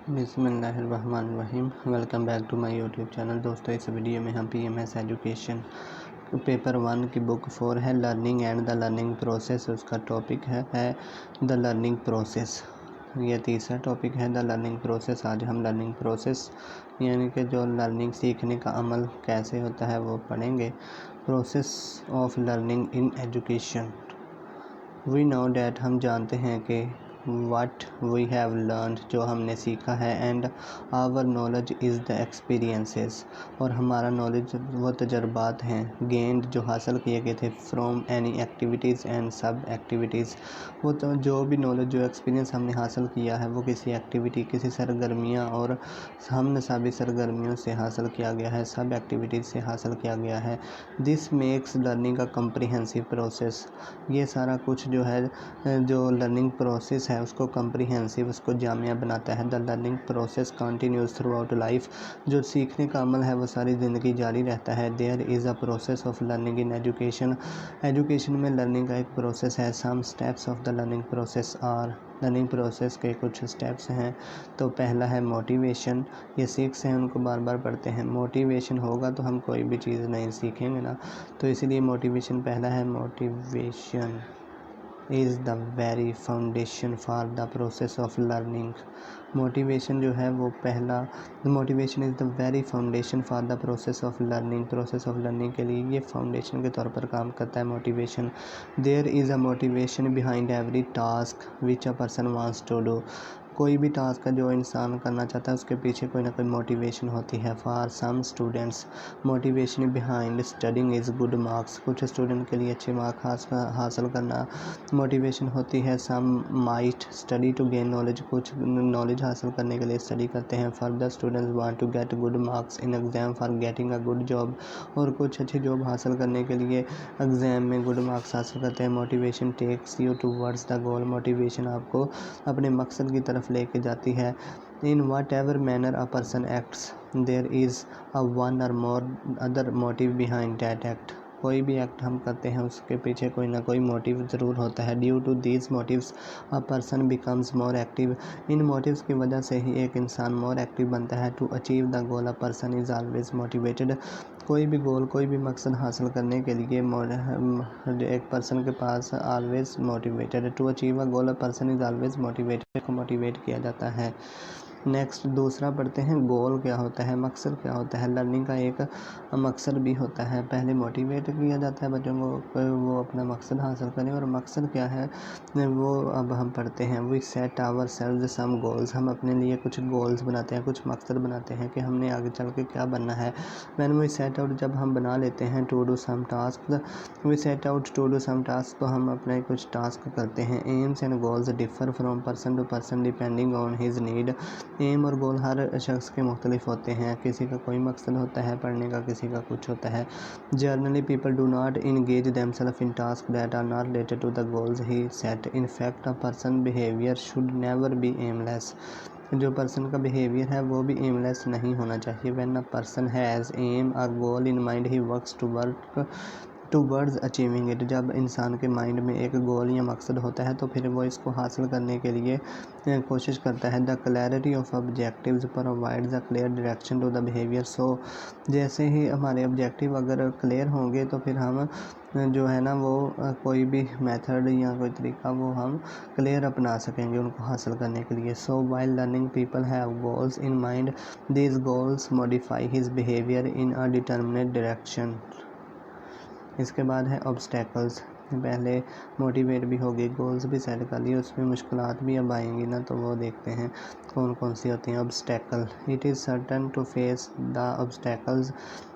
बिस्मिल्लाहिर्रहमानिर्रहीम। Welcome back to my YouTube channel. दोस्तों, इस वीडियो में हम पीएमएस एजुकेशन पेपर 1 की बुक 4 है learning and the learning process. उसका टॉपिक है द लर्निंग प्रोसेस। ये तीसरा टॉपिक है द लर्निंग प्रोसेस। आज हम लर्निंग प्रोसेस यानी कि जो लर्निंग सीखने का अमल कैसे होता है वो पढ़ेंगे। Process of learning in education. We know that, हम जानते हैं कि what we have learned, जो हमने सीखा है, and our knowledge is the experiences, और हमारा नॉलेज वो तजर्बात हैं gained जो हासिल किए गए थे from any activities and सब एक्टिविटीज़। वो तो जो भी नॉलेज जो एक्सपीरियंस हमने हासिल किया है वो किसी एक्टिविटी किसी सरगर्मियाँ और हम नसाबी सरगर्मियों से हासिल किया गया है, सब एक्टिविटीज़ से हासिल किया गया है। This makes learning a comprehensive process. ये सारा कुछ जो है जो लर्निंग प्रोसेस है उसको कम्प्रीहेंसिव, उसको जामिया बनाता है। The learning process continues through out life. जो सीखने का अमल है वो सारी ज़िंदगी जारी रहता है। There is a process of learning in education. Education में लर्निंग का एक प्रोसेस है। Some steps of the learning process are. Learning process के कुछ स्टेप्स हैं। तो पहला है मोटिवेशन। ये 6 हैं, उनको बार बार पढ़ते हैं। मोटिवेशन होगा तो हम कोई भी चीज़ नहीं सीखेंगे ना, तो इसलिए मोटिवेशन पहला है। Motivation is the very foundation for the process of learning. Motivation जो है वो पहला, motivation is the very foundation for the process of learning. Process of learning के लिए ये फाउंडेशन के तौर पर काम करता है motivation. There is a motivation behind every task which a person wants to do. कोई भी टास्क जो इंसान करना चाहता है उसके पीछे कोई ना कोई मोटिवेशन होती है। For some students motivation behind studying is good marks. कुछ स्टूडेंट के लिए अच्छे मार्क्स हासिल करना मोटिवेशन होती है। Some might study to gain knowledge. कुछ नॉलेज हासिल करने के लिए स्टडी करते हैं। Further students want to get good marks in exam for getting a good job. और कुछ अच्छी जॉब हासिल करने के लिए एग्ज़ाम में गुड मार्क्स हासिल करते हैं। Motivation takes you towards the goal. Motivation आपको अपने मकसद की तरफ लेके जाती है। In whatever manner a person acts there is a one or more other motive behind that act. कोई भी एक्ट हम करते हैं उसके पीछे कोई ना कोई मोटिव ज़रूर होता है। Due to these motives a person becomes more active. इन मोटिव्स की वजह से ही एक इंसान मोर एक्टिव बनता है। To achieve the goal a person is always motivated. कोई भी गोल कोई भी मकसद हासिल करने के लिए एक पर्सन के पास always motivated. To achieve a goal a person is always motivated को मोटिवेट किया जाता है। नेक्स्ट दूसरा पढ़ते हैं। गोल क्या होता है, मकसद क्या होता है। लर्निंग का एक मकसद भी होता है। पहले मोटिवेट किया जाता है बच्चों को वो अपना मकसद हासिल करें, और मकसद क्या है वो अब हम पढ़ते हैं। We set ourselves some goals. हम अपने लिए कुछ गोल्स बनाते हैं, कुछ मकसद बनाते हैं कि हमने आगे चल के क्या बनना है। व्हेन वी सेट आउट, जब हम बना लेते हैं to do some task, we set out to do some task, तो हम अपने कुछ टास्क करते हैं। Aims and goals differ from person to person depending on his need. Aim और गोल हर शख्स के मुख्तलिफ होते हैं। किसी का कोई मकसद होता है पढ़ने का, किसी का कुछ होता है। Generally people do not engage themselves in task that are not related to the goals he set. In fact a person behaviour should never be aimless. जो पर्सन का बिहेवियर है वो भी एमलेस नहीं होना चाहिए। When a person has aim a goal in mind he works towards achieving it. जब इंसान के माइंड में एक गोल या मकसद होता है तो फिर वो इसको हासिल करने के लिए कोशिश करता है। The clarity of objectives provides a clear direction to the behaviour. So जैसे ही हमारे ऑब्जेक्टिव अगर क्लियर होंगे तो फिर हम जो है ना वो कोई भी मेथड या कोई तरीका वो हम क्लियर अपना सकेंगे उनको हासिल करने के लिए। So while learning people have goals in mind, these goals modify his behaviour in a determinate direction. इसके बाद है ऑब्स्टेकल्स। पहले मोटिवेट भी हो गई, गोल्स भी सेट कर लिए, उसमें मुश्किलात भी अब आएंगी ना, तो वो देखते हैं कौन कौन सी होती हैं। Obstacle, it is certain to face the obstacles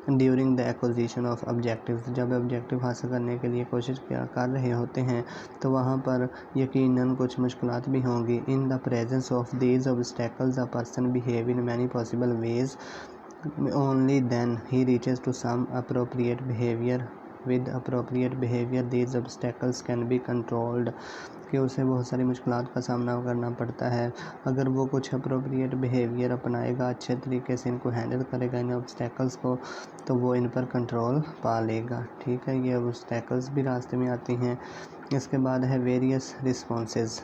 during the acquisition of objectives. जब ऑब्जेक्टिव हासिल करने के लिए कोशिश कर रहे होते हैं तो वहाँ पर यकीनन कुछ मुश्किलात भी होंगी। In the presence of these obstacles a person behave in many possible ways, only then he reaches to some appropriate behavior. With appropriate behavior these obstacles can be controlled। कि उसे बहुत सारी मुश्किलात का सामना करना पड़ता है। अगर वो कुछ अप्रोप्रिएट बिहेवियर अपनाएगा, अच्छे तरीके से इनको हैंडल करेगा इन ऑब्स्टेकल्स को, तो वो इन पर कंट्रोल पा लेगा। ठीक है, ये ऑब्स्टेकल्स भी रास्ते में आती हैं। इसके बाद है various responses.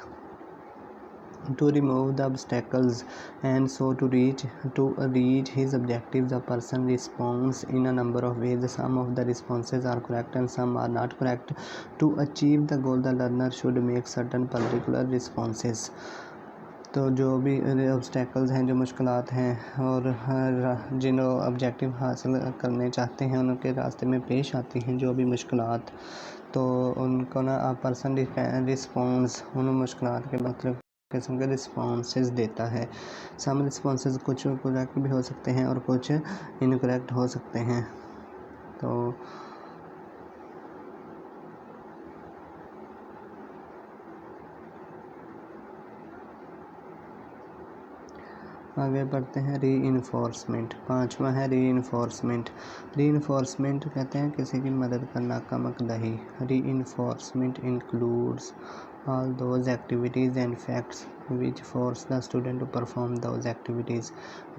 to remove the obstacles and so to reach his objectives. A person responds in a number of ways. Some of the responses are correct and some are not correct. To achieve the goal, the learner should make certain particular responses. तो जो भी obstacles हैं, जो मुश्किलात हैं और जिन objective हासिल करने चाहते हैं उनके रास्ते में पेश आती हैं जो भी मुश्किलात, तो उनको ना पर्सन रिस्पॉन्स उन मुश्किलात के मतलब किस्म के रिस्पॉन्सेस देता है। सम रिस्पॉन्सेस कुछ करेक्ट भी हो सकते हैं और कुछ इनकरेक्ट हो सकते हैं। तो आगे बढ़ते हैं। रीइंफोर्समेंट, पांचवा है रीइंफोर्समेंट। रीइंफोर्समेंट कहते हैं किसी की मदद करना, कमक दही। Reinforcement includes all those activities and facts which force the student to perform those activities.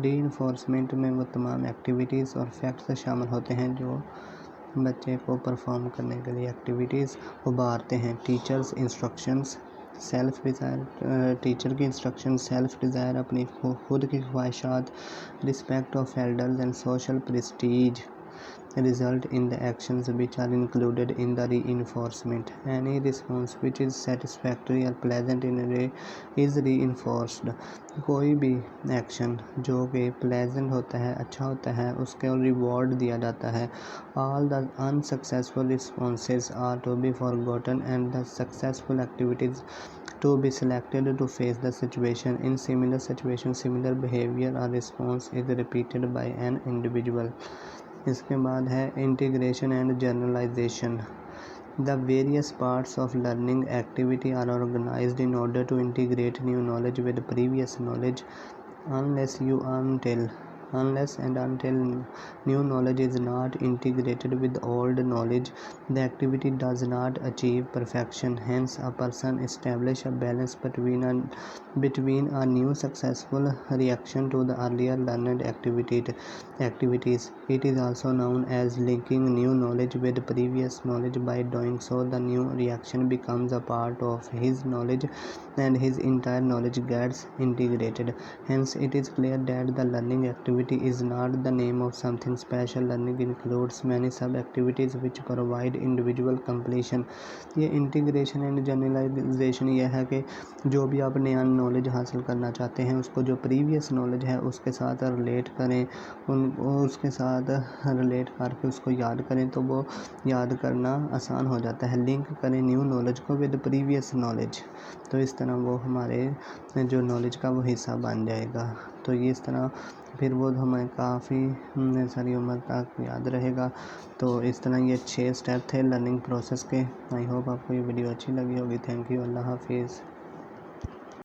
Reinforcement में वो तमाम एक्टिविटीज़ और फैक्ट्स शामिल होते हैं जो बच्चे को परफॉर्म करने के लिए एक्टिविटीज़ उभारते हैं। Teachers instructions, self desire, teacher की इंस्ट्रक्शन, सेल्फ डिज़ायर अपनी खुद की ख्वाहिशात, respect of elders and social Prestige result in the actions which are included in the reinforcement. Any response which is satisfactory or pleasant is reinforced. कोई भी action जो कि pleasant होता है, अच्छा होता है, उसके रिवॉर्ड दिया जाता है। All the unsuccessful responses are to be forgotten and the successful activities to be selected to face the situation. In similar situations, similar behavior or response is repeated by an individual. इसके बाद है integration and generalisation. The various parts of learning activity are organised in order to integrate new knowledge with previous knowledge unless and until new knowledge is not integrated with old knowledge, the activity does not achieve perfection. Hence, a person establish a balance between a new successful reaction to the earlier learned activities. It is also known as linking new knowledge with previous knowledge. By doing so, the new reaction becomes a part of his knowledge and his entire knowledge gets integrated. Hence, it is clear that the learning activity is not the name of something special. Learning includes many sub activities which provide individual completion. ये integration and generalisation ये है कि जो भी आप नया knowledge हासिल करना चाहते हैं उसको जो प्रीवियस नॉलेज है उसके साथ रिलेट करें, उसके साथ रिलेट करके उसको याद करें तो वो याद करना आसान हो जाता है। लिंक करें न्यू नॉलेज को विद प्रीवियस नॉलेज, तो इस तरह वो हमारे जो नॉलेज का वो हिस्सा बन जाएगा। तो ये इस तरह फिर वो हमें काफ़ी सारी उम्र तक याद रहेगा। तो इस तरह ये 6 स्टेप थे लर्निंग प्रोसेस के। आई होप आपको ये वीडियो अच्छी लगी होगी। Thank you. अल्लाह हाफिज़।